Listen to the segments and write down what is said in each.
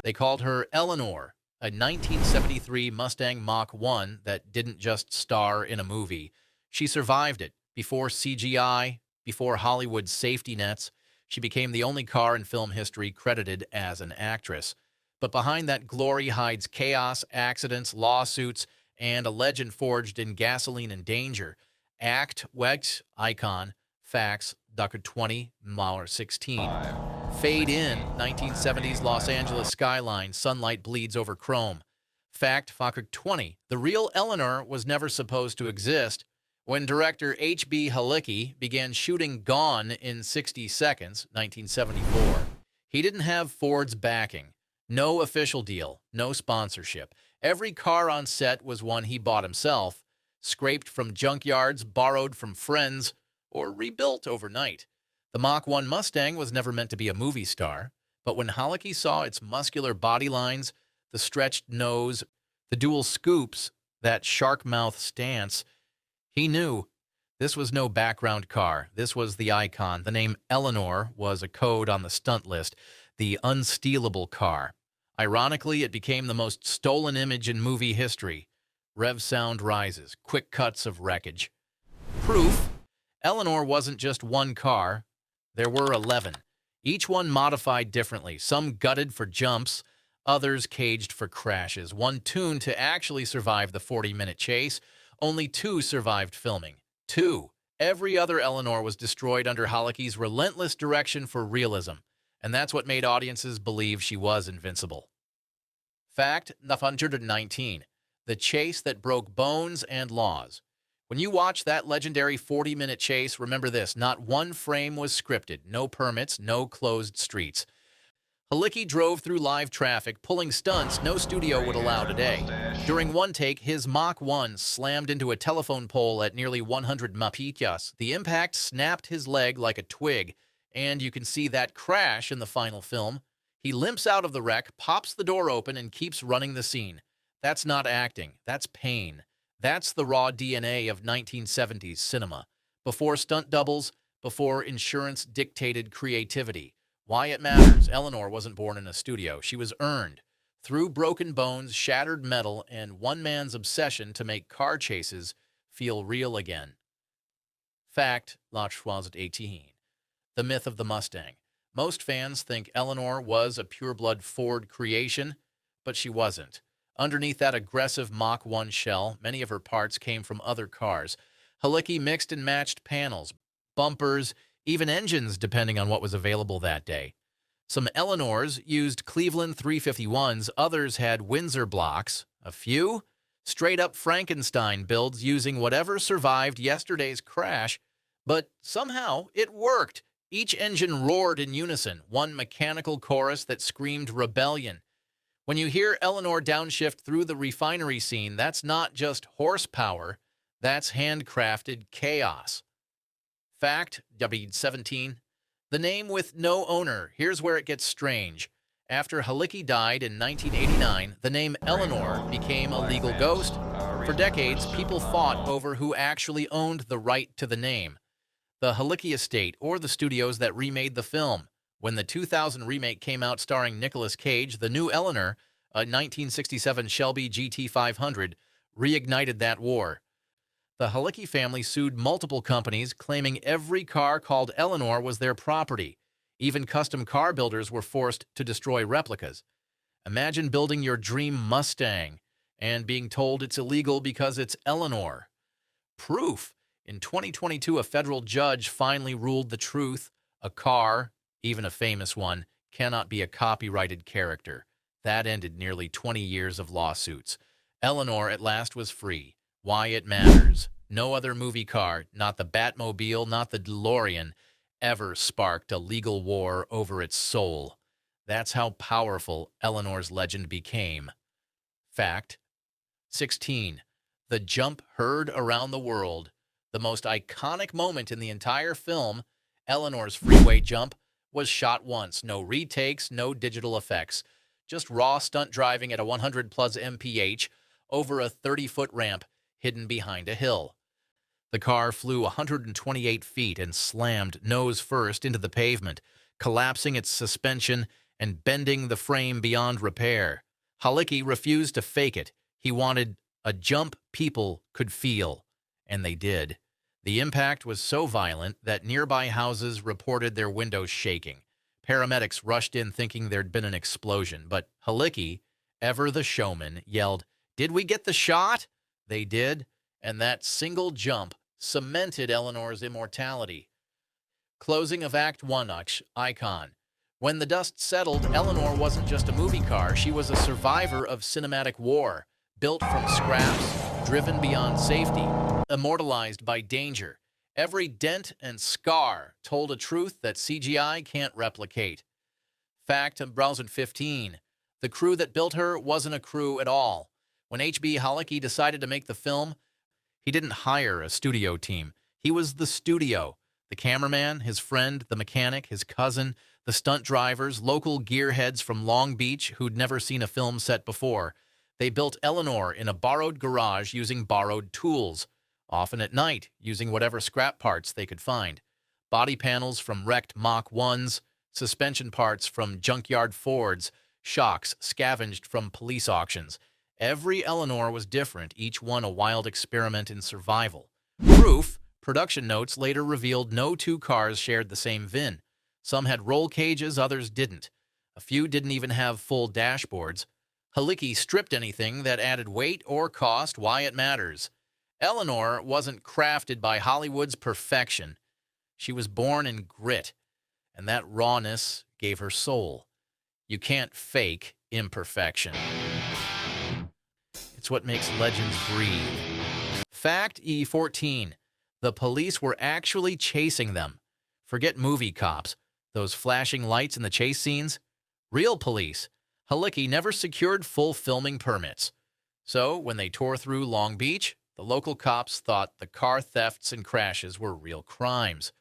They called her Eleanor, a 1973 Mustang Mach 1 that didn't just star in a movie. She survived it. Before CGI, before Hollywood's safety nets, she became the only car in film history credited as an actress. But behind that glory hides chaos, accidents, lawsuits, and a legend forged in gasoline and danger. Act, Wex, Icon, Facts, Dr. 20, Mauer 16. Fade in, 1970s Los Angeles skyline, sunlight bleeds over chrome. Fact, Fokker 20, the real Eleanor was never supposed to exist. When director H.B. Halicki began shooting Gone in 60 Seconds, 1974, he didn't have Ford's backing. No official deal, no sponsorship. Every car on set was one he bought himself, scraped from junkyards, borrowed from friends, or rebuilt overnight. The Mach 1 Mustang was never meant to be a movie star, but when Halicki saw its muscular body lines, the stretched nose, the dual scoops, that shark mouth stance, he knew this was no background car. This was the icon. The name Eleanor was a code on the stunt list, the unstealable car. Ironically, it became the most stolen image in movie history. Rev sound rises, quick cuts of wreckage. Proof, Eleanor wasn't just one car. There were 11, each one modified differently, some gutted for jumps, others caged for crashes, one tuned to actually survive the 40-minute chase. Only 2 survived filming. 2. Every other Eleanor was destroyed under Halicki's relentless direction for realism, and that's what made audiences believe she was invincible. Fact 919. The chase that broke bones and laws. When you watch that legendary 40-minute chase, remember this, not one frame was scripted, no permits, no closed streets. Halicki drove through live traffic, pulling stunts no studio would allow today. During one take, his Mach 1 slammed into a telephone pole at nearly 100 mph. The impact snapped his leg like a twig, and you can see that crash in the final film. He limps out of the wreck, pops the door open, and keeps running the scene. That's not acting, that's pain. That's the raw DNA of 1970s cinema. Before stunt doubles, before insurance-dictated creativity. Why it matters, Eleanor wasn't born in a studio. She was earned through broken bones, shattered metal, and one man's obsession to make car chases feel real again. Fact, La Choisit 18. The myth of the Mustang. Most fans think Eleanor was a pureblood Ford creation, but she wasn't. Underneath that aggressive Mach 1 shell, many of her parts came from other cars. Halicki mixed and matched panels, bumpers, even engines depending on what was available that day. Some Eleanors used Cleveland 351s, others had Windsor blocks, a few straight-up Frankenstein builds using whatever survived yesterday's crash, but somehow it worked. Each engine roared in unison, one mechanical chorus that screamed rebellion. When you hear Eleanor downshift through the refinery scene, that's not just horsepower, that's handcrafted chaos. Fact, W17. The name with no owner. Here's where it gets strange. After Halicki died in 1989, the name Eleanor became a legal ghost. For decades, people fought over who actually owned the right to the name. The Halicki estate or the studios that remade the film. When the 2000 remake came out starring Nicolas Cage, the new Eleanor, a 1967 Shelby GT500, reignited that war. The Halicki family sued multiple companies, claiming every car called Eleanor was their property. Even custom car builders were forced to destroy replicas. Imagine building your dream Mustang and being told it's illegal because it's Eleanor. Proof. In 2022, a federal judge finally ruled the truth. A car, even a famous one, cannot be a copyrighted character. That ended nearly 20 years of lawsuits. Eleanor at last was free. Why it matters. No other movie car, not the Batmobile, not the DeLorean, ever sparked a legal war over its soul. That's how powerful Eleanor's legend became. Fact 16. The jump heard around the world. The most iconic moment in the entire film, Eleanor's freeway jump, was shot once. No retakes, no digital effects. Just raw stunt driving at a 100 plus mph over a 30-foot ramp hidden behind a hill. The car flew 128 feet and slammed nose first into the pavement, collapsing its suspension and bending the frame beyond repair. Halicki refused to fake it. He wanted a jump people could feel, and they did. The impact was so violent that nearby houses reported their windows shaking. Paramedics rushed in thinking there'd been an explosion, but Halicki, ever the showman, yelled, "Did we get the shot?" They did, and that single jump cemented Eleanor's immortality. Closing of Act 1 icon. When the dust settled, Eleanor wasn't just a movie car. She was a survivor of cinematic war, built from scraps, driven beyond safety, immortalized by danger. Every dent and scar told a truth that CGI can't replicate. Fact 2015. The crew that built her wasn't a crew at all. When H.B. Halicki decided to make the film, he didn't hire a studio team. He was the studio. The cameraman, his friend, the mechanic, his cousin, the stunt drivers, local gearheads from Long Beach who'd never seen a film set before. They built Eleanor in a borrowed garage using borrowed tools, often at night, using whatever scrap parts they could find. Body panels from wrecked Mach 1s, suspension parts from junkyard Fords, shocks scavenged from police auctions. Every Eleanor was different, each one a wild experiment in survival. Proof, production notes later revealed no two cars shared the same VIN. Some had roll cages, others didn't. A few didn't even have full dashboards. Halicki stripped anything that added weight or cost. Why it matters. Eleanor wasn't crafted by Hollywood's perfection. She was born in grit, and that rawness gave her soul. You can't fake imperfection. It's what makes legends breathe. Fact E14. The police were actually chasing them. Forget movie cops. Those flashing lights in the chase scenes? Real police. Halicki never secured full filming permits. So, when they tore through Long Beach, the local cops thought the car thefts and crashes were real crimes.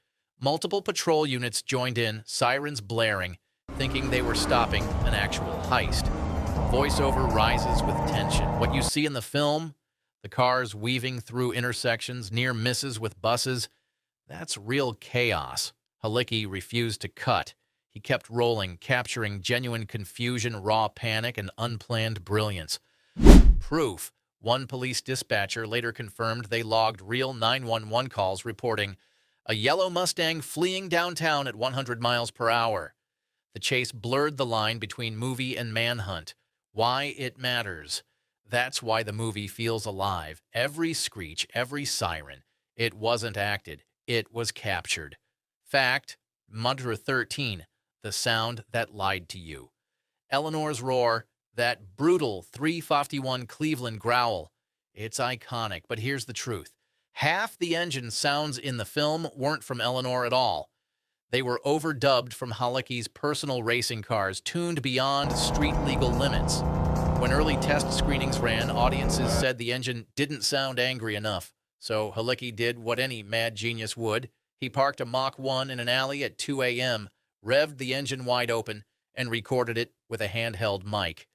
Multiple patrol units joined in, sirens blaring, thinking they were stopping an actual heist. Voiceover rises with tension. What you see in the film, the cars weaving through intersections, near misses with buses, that's real chaos. Halicki refused to cut. He kept rolling, capturing genuine confusion, raw panic, and unplanned brilliance. Proof. One police dispatcher later confirmed they logged real 911 calls reporting a yellow Mustang fleeing downtown at 100 miles per hour. The chase blurred the line between movie and manhunt. Why it matters. That's why the movie feels alive. Every screech, every siren. It wasn't acted. It was captured. Fact, Mantra 13, the sound that lied to you. Eleanor's roar, that brutal 351 Cleveland growl. It's iconic, but here's the truth. Half the engine sounds in the film weren't from Eleanor at all. They were overdubbed from Halicki's personal racing cars, tuned beyond street-legal limits. When early test screenings ran, audiences said the engine didn't sound angry enough. So Halicki did what any mad genius would. He parked a Mach 1 in an alley at 2 a.m., revved the engine wide open, and recorded it with a handheld mic.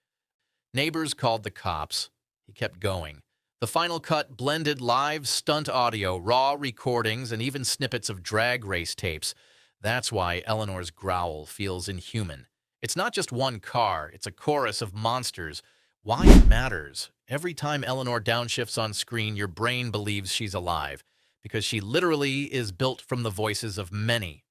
Neighbors called the cops. He kept going. The final cut blended live stunt audio, raw recordings, and even snippets of drag race tapes. That's why Eleanor's growl feels inhuman. It's not just one car, it's a chorus of monsters. Why it matters. Every time Eleanor downshifts on screen, your brain believes she's alive, because she literally is built from the voices of many.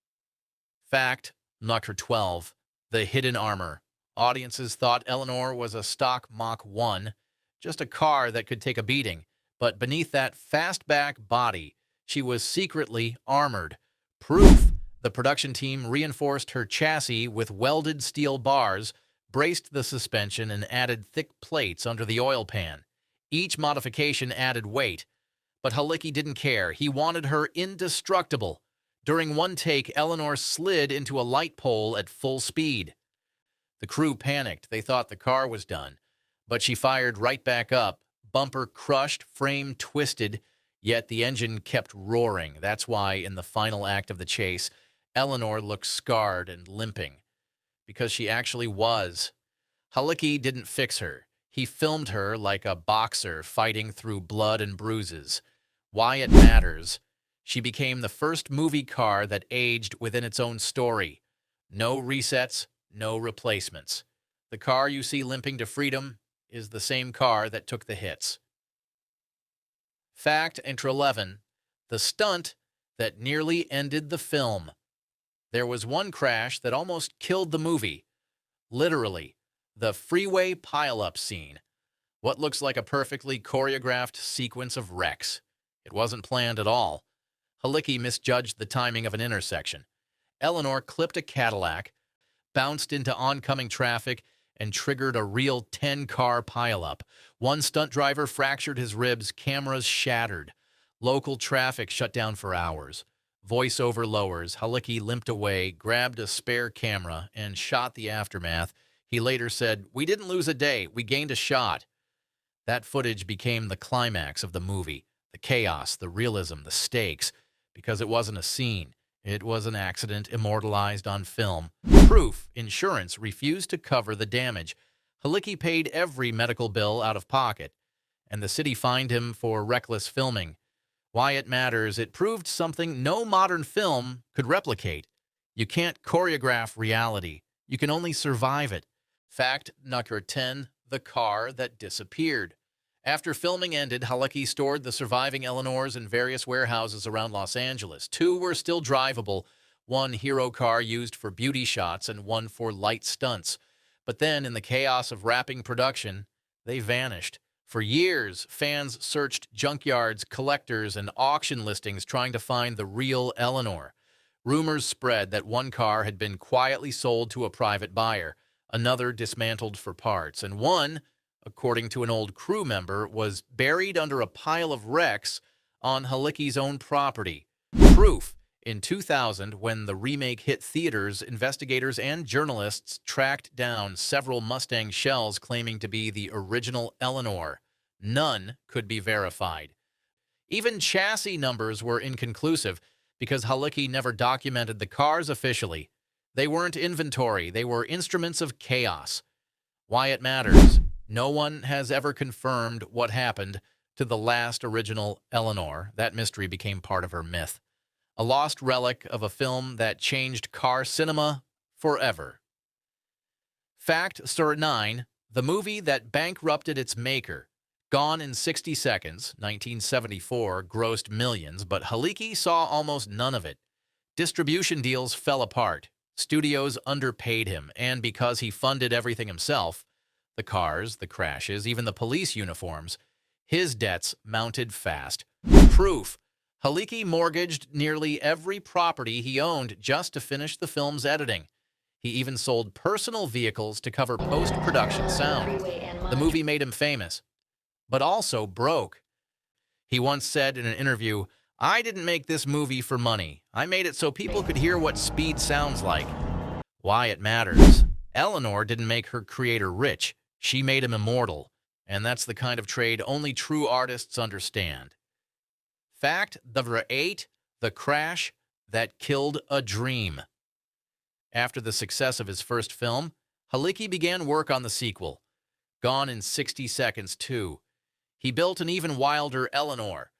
Fact, Number 12, the hidden armor. Audiences thought Eleanor was a stock Mach 1, just a car that could take a beating. But beneath that fastback body, she was secretly armored. Proof, the production team reinforced her chassis with welded steel bars, braced the suspension, and added thick plates under the oil pan. Each modification added weight. But Halicki didn't care. He wanted her indestructible. During one take, Eleanor slid into a light pole at full speed. The crew panicked. They thought the car was done. But she fired right back up. Bumper crushed, frame twisted, yet the engine kept roaring. That's why in the final act of the chase, Eleanor looked scarred and limping. Because she actually was. Halicki didn't fix her. He filmed her like a boxer fighting through blood and bruises. Why it matters. She became the first movie car that aged within its own story. No resets, no replacements. The car you see limping to freedom is the same car that took the hits. Fact Intro 11. The stunt that nearly ended the film. There was one crash that almost killed the movie. Literally, the freeway pileup scene. What looks like a perfectly choreographed sequence of wrecks. It wasn't planned at all. Halicki misjudged the timing of an intersection. Eleanor clipped a Cadillac, bounced into oncoming traffic, and triggered a real 10-car pileup. One stunt driver fractured his ribs, cameras shattered. Local traffic shut down for hours. Voiceover lowers, Halicki limped away, grabbed a spare camera, and shot the aftermath. He later said, "We didn't lose a day, we gained a shot." That footage became the climax of the movie. The chaos, the realism, the stakes. Because it wasn't a scene. It was an accident immortalized on film. Proof, insurance refused to cover the damage. Halicki paid every medical bill out of pocket, and the city fined him for reckless filming. Why it matters, it proved something no modern film could replicate. You can't choreograph reality. You can only survive it. Fact number 10, the car that disappeared. After filming ended, Halicki stored the surviving Eleanors in various warehouses around Los Angeles. 2 were still drivable, one hero car used for beauty shots and one for light stunts. But then, in the chaos of wrapping production, they vanished. For years, fans searched junkyards, collectors, and auction listings trying to find the real Eleanor. Rumors spread that one car had been quietly sold to a private buyer, another dismantled for parts, and one, according to an old crew member, was buried under a pile of wrecks on Halicki's own property. Proof. In 2000, when the remake hit theaters, investigators and journalists tracked down several Mustang shells claiming to be the original Eleanor. None could be verified. Even chassis numbers were inconclusive because Halicki never documented the cars officially. They weren't inventory, they were instruments of chaos. Why it matters. No one has ever confirmed what happened to the last original Eleanor. That mystery became part of her myth. A lost relic of a film that changed car cinema forever. Fact 9. The movie that bankrupted its maker. Gone in 60 Seconds, 1974, grossed millions, but Halicki saw almost none of it. Distribution deals fell apart. Studios underpaid him, and because he funded everything himself, the cars, the crashes, even the police uniforms, his debts mounted fast. Proof. Halicki mortgaged nearly every property he owned just to finish the film's editing. He even sold personal vehicles to cover post-production sound. The movie made him famous, but also broke. He once said in an interview, "I didn't make this movie for money. I made it so people could hear what speed sounds like." Why it matters. Eleanor didn't make her creator rich. She made him immortal. And that's the kind of trade only true artists understand. Fact number 8. The crash that killed a dream. After the success of his first film, Halicki began work on the sequel, Gone in 60 Seconds 2. He built an even wilder Eleanor.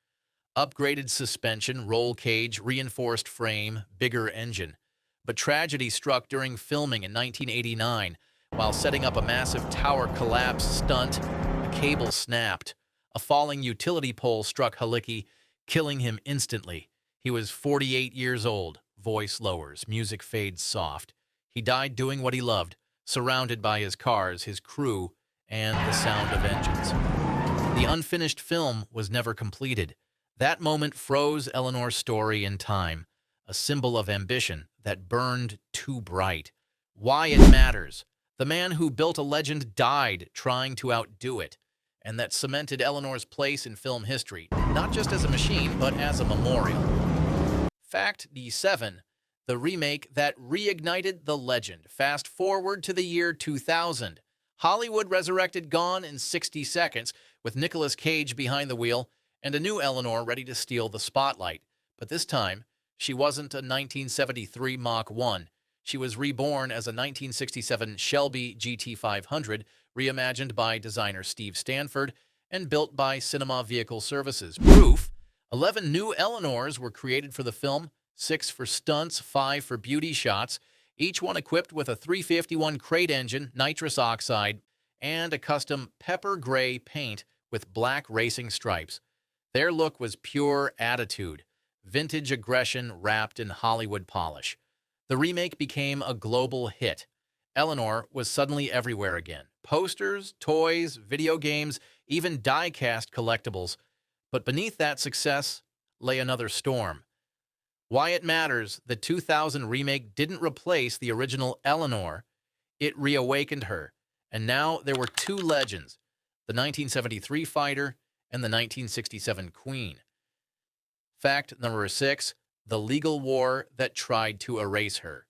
Upgraded suspension, roll cage, reinforced frame, bigger engine. But tragedy struck during filming in 1989. While setting up a massive tower collapse stunt, a cable snapped. A falling utility pole struck Halicki, killing him instantly. He was 48 years old. Voice lowers, music fades soft. He died doing what he loved, surrounded by his cars, his crew, and the sound of engines. The unfinished film was never completed. That moment froze Eleanor's story in time, a symbol of ambition that burned too bright. Why it matters. The man who built a legend died trying to outdo it, and that cemented Eleanor's place in film history, not just as a machine, but as a memorial. Fact 7. The remake that reignited the legend. Fast forward to the year 2000. Hollywood resurrected Gone in 60 Seconds with Nicolas Cage behind the wheel and a new Eleanor ready to steal the spotlight. But this time, she wasn't a 1973 Mach 1. She was reborn as a 1967 Shelby GT500, reimagined by designer Steve Stanford and built by Cinema Vehicle Services. Proof. 11 new Eleanors were created for the film, 6 for stunts, 5 for beauty shots. each one equipped with a 351 crate engine, nitrous oxide, and a custom pepper gray paint with black racing stripes. Their look was pure attitude, vintage aggression wrapped in Hollywood polish. The remake became a global hit. Eleanor was suddenly everywhere again. Posters, toys, video games, even die-cast collectibles. But beneath that success lay another storm. Why It Matters, the 2000 remake didn't replace the original Eleanor. It reawakened her. And now there were two legends, the 1973 fighter and the 1967 queen. Fact number 6, the legal war that tried to erase her.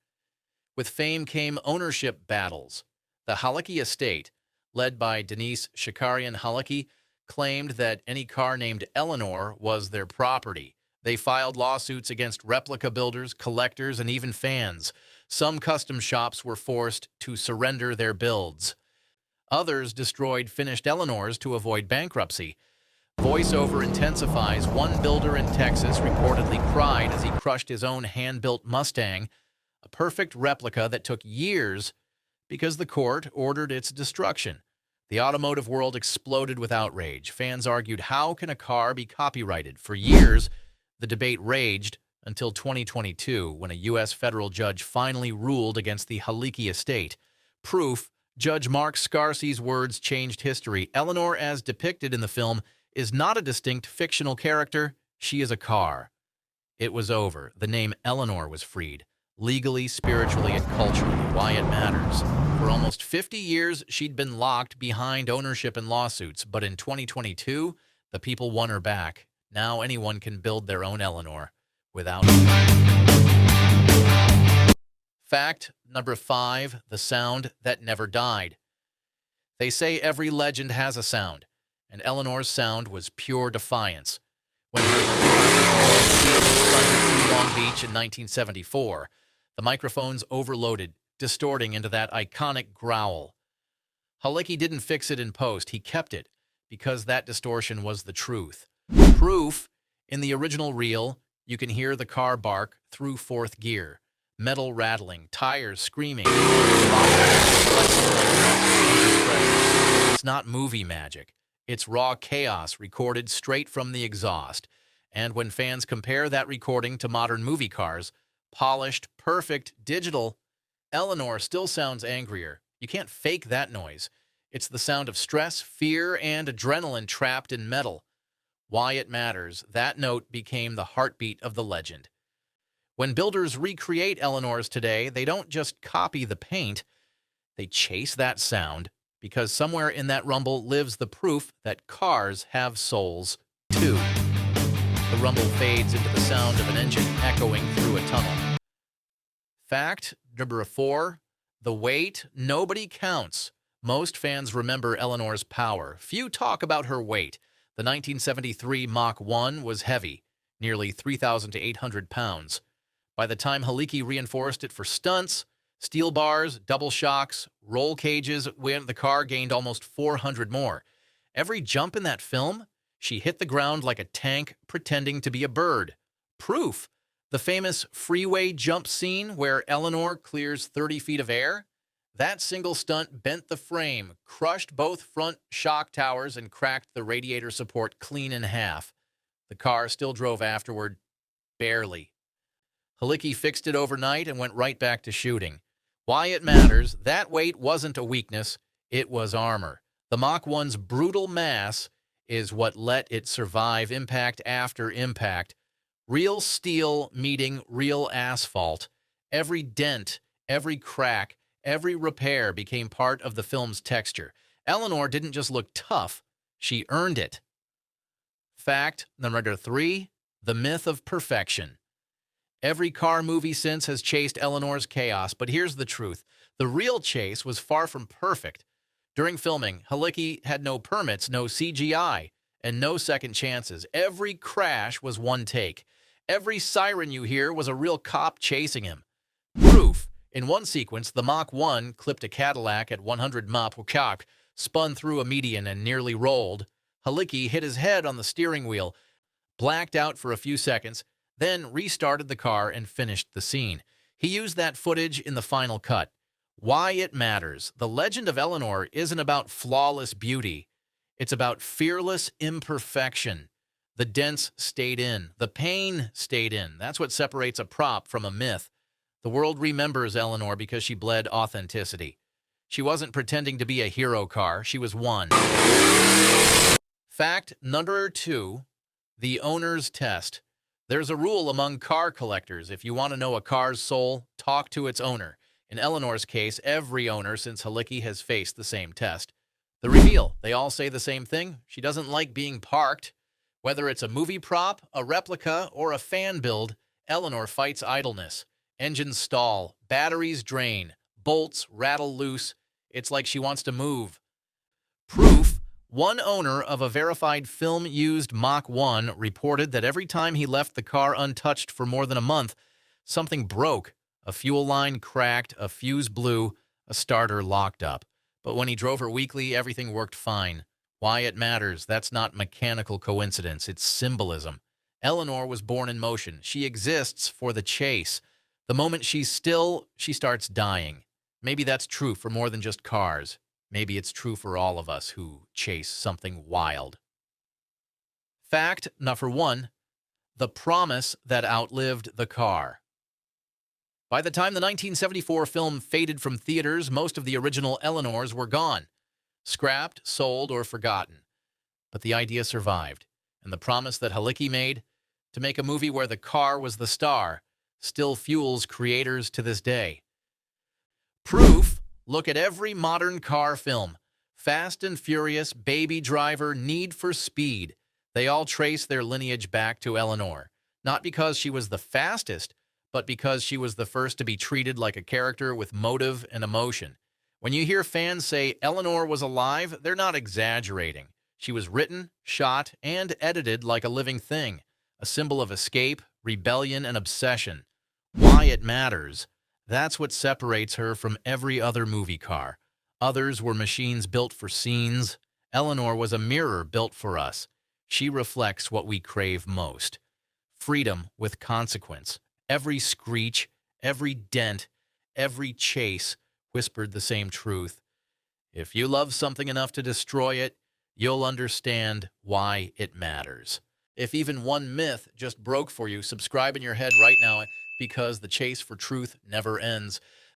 With fame came ownership battles. The Halicki estate, led by Denise Shakarian Halicki, claimed that any car named Eleanor was their property. They filed lawsuits against replica builders, collectors, and even fans. Some custom shops were forced to surrender their builds. Others destroyed finished Eleanors to avoid bankruptcy. Voiceover intensifies. One builder in Texas reportedly cried as he crushed his own hand-built Mustang, a perfect replica that took years because the court ordered its destruction. The automotive world exploded with outrage. Fans argued, how can a car be copyrighted? For years, the debate raged until 2022, when a U.S. federal judge finally ruled against the Halicki estate. Proof, Judge Mark Scarsi's words changed history. Eleanor, as depicted in the film, is not a distinct fictional character. She is a car. It was over. The name Eleanor was freed. Legally, spiritually, and culturally. Why It Matters. For almost 50 years, she'd been locked behind ownership and lawsuits, but in 2022, the people won her back. Now anyone can build their own Eleanor without... Fact number 5, the sound that never died. They say every legend has a sound, and Eleanor's sound was pure defiance. When her thundered through Long Beach in 1974, the microphones overloaded, distorting into that iconic growl. Halicki didn't fix it in post. He kept it because that distortion was the truth. Proof, in the original reel, you can hear the car bark through fourth gear, metal rattling, tires screaming. It's not movie magic. It's raw chaos recorded straight from the exhaust. And when fans compare that recording to modern movie cars, polished, perfect, digital, Eleanor still sounds angrier. You can't fake that noise. It's the sound of stress, fear, and adrenaline trapped in metal. Why It Matters, that note became the heartbeat of the legend. When builders recreate Eleanors today, they don't just copy the paint, they chase that sound, because somewhere in that rumble lives the proof that cars have souls, too. The rumble fades into the sound of an engine echoing through a tunnel. Fact number 4, the weight nobody counts. Most fans remember Eleanor's power. Few talk about her weight. The 1973 Mach 1 was heavy, nearly 3,800 pounds. By the time Halicki reinforced it for stunts, steel bars, double shocks, roll cages, the car gained almost 400 more. Every jump in that film, she hit the ground like a tank pretending to be a bird. Proof, the famous freeway jump scene where Eleanor clears 30 feet of air. That single stunt bent the frame, crushed both front shock towers, and cracked the radiator support clean in half. The car still drove afterward, barely. Halicki fixed it overnight and went right back to shooting. Why It Matters, that weight wasn't a weakness, it was armor. The Mach 1's brutal mass is what let it survive impact after impact. Real steel meeting real asphalt. Every dent, every crack, every repair became part of the film's texture. Eleanor didn't just look tough, she earned it. Fact number 3, the myth of perfection. Every car movie since has chased Eleanor's chaos, but here's the truth. The real chase was far from perfect. During filming, Halicki had no permits, no CGI, and no second chances. Every crash was one take. Every siren you hear was a real cop chasing him. Proof, in one sequence, the Mach 1 clipped a Cadillac at 100 mph, spun through a median and nearly rolled. Halicki hit his head on the steering wheel, blacked out for a few seconds, then restarted the car and finished the scene. He used that footage in the final cut. Why it matters. The legend of Eleanor isn't about flawless beauty. It's about fearless imperfection. The dents stayed in. The pain stayed in. That's what separates a prop from a myth. The world remembers Eleanor because she bled authenticity. She wasn't pretending to be a hero car. She was one. Fact number 2, the owner's test. There's a rule among car collectors. If you want to know a car's soul, talk to its owner. In Eleanor's case, every owner since Halicki has faced the same test. The reveal. They all say the same thing. She doesn't like being parked. Whether it's a movie prop, a replica, or a fan build, Eleanor fights idleness. Engines stall, batteries drain, bolts rattle loose. It's like she wants to move. Proof. One owner of a verified film-used Mach 1 reported that every time he left the car untouched for more than a month, something broke. A fuel line cracked, a fuse blew, a starter locked up. But when he drove her weekly, everything worked fine. Why it matters, that's not mechanical coincidence, it's symbolism. Eleanor was born in motion. She exists for the chase. The moment she's still, she starts dying. Maybe that's true for more than just cars. Maybe it's true for all of us who chase something wild. Fact number 1, the promise that outlived the car. By the time the 1974 film faded from theaters, most of the original Eleanors were gone. Scrapped, sold, or forgotten. But the idea survived, and the promise that Halicki made to make a movie where the car was the star still fuels creators to this day. Proof. Look at every modern car film. Fast and Furious, Baby Driver, Need for Speed. They all trace their lineage back to Eleanor. Not because she was the fastest, but because she was the first to be treated like a character with motive and emotion. When you hear fans say Eleanor was alive, they're not exaggerating. She was written, shot, and edited like a living thing, a symbol of escape, rebellion, and obsession. Why it matters. That's what separates her from every other movie car. Others were machines built for scenes. Eleanor was a mirror built for us. She reflects what we crave most. Freedom with consequence. Every screech, every dent, every chase whispered the same truth. If you love something enough to destroy it, you'll understand why it matters. If even one myth just broke for you, subscribe in your head right now because the chase for truth never ends.